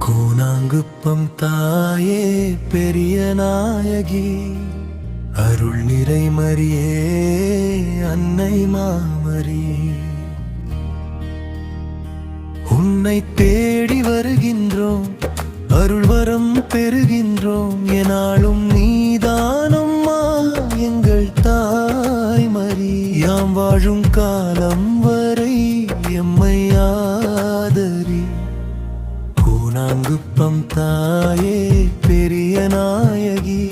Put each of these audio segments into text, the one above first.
கோணாங்குப்பம் தாயே பெரிய நாயகி, அருள் நிறை மரியே அன்னை மாமரி. உன்னை தேடி வருகின்றோம், அருள் வரம் பெறுகின்றோம். எனாலும் நீதானம்மா எங்கள் தாய்மரி. யாம் வாழும் காலம் வரை எம்மை ஆதரி. கோணாங்குப்பம் தாயே பெரிய நாயகி,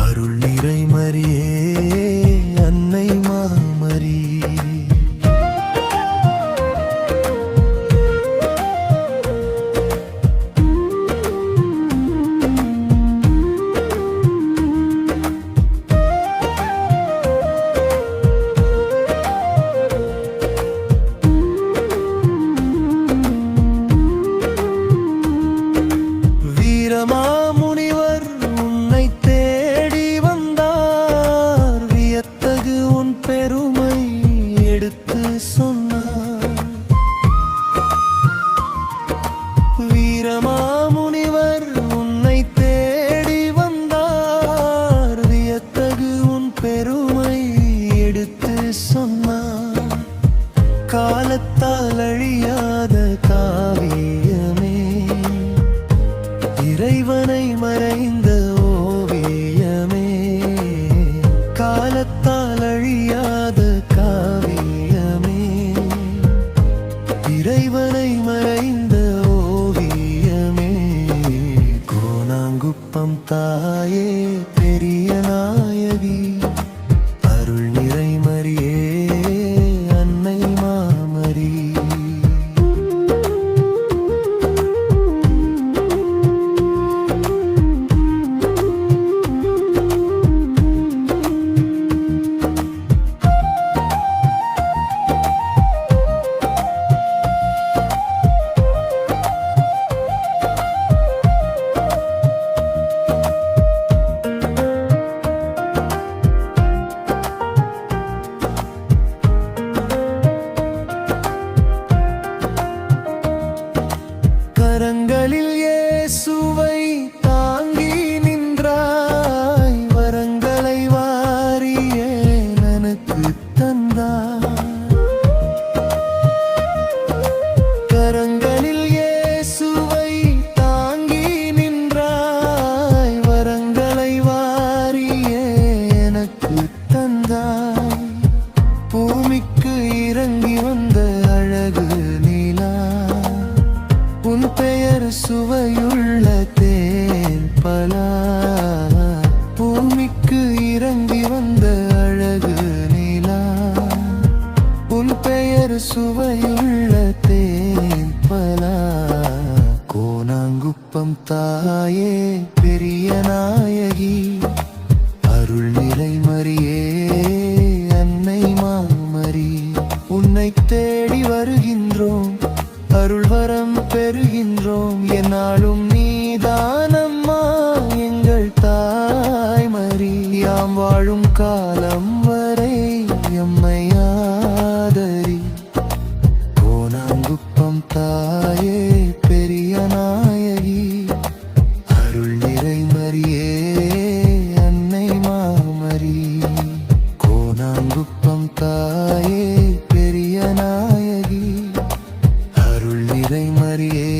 அருள் நிறை மரியே அன்னை மாமரி. வீரமாமுனிவர் உன்னை தேடி வந்தார், வியத்தகு உன் பெருமை எடுத்து சொன்னார். வீரமாமுனிவர் உன்னை தேடி வந்தார், வியத்தகு உன் பெருமை எடுத்து சொன்னார். காலத்தால் அழியாத காவியமே, இறைவனை மறைந்த ஓவியமே. காலத்தால் அழியாத காவியமே, இறைவனை மறைந்த ஓவியமே. கோணாங்குப்பம் தாயே பெரிய நாயகி, அருள் நிறை மரியே அன்னை மாமரி. கரங்களில் இயேசுவை தாங்கி நின்றாய், வரங்களை வாரியே எனக்கு தந்தாய். கரங்களில் இயேசுவை தாங்கி நின்றாய், வரங்களை வாரியே எனக்கு தந்தாய். பூமிக்கு இறங்கி வந்த அழகு நிலா, உன் பெயர் சுவையுள்ள தேன் பலா. பூமிக்கு இறங்கி வந்த அழகு நிலா, உன் பெயர் சுவையுள்ள தேன் பலா. கோணாங்குப்பம் தாயே பெரிய நாயகி, அருள் நிறை மரியே அன்னை மாமரி. உன்னை தேடி வருகின்றோம், அருள் வரம் பெறுகின்றோம். என்னாலும் நீதானம்மா எங்கள் தாய்மரி. யாம் வாழும் காலம் வரை எம்மை ஆதரி. கோணாங்குப்பம் தாயே பெரிய நாயகி, அருள் நிறை மரியே அன்னை மாமரி. கோணாங்குப்பம் தாயே பெரிய நாயகி, அருள் நிறை மரியே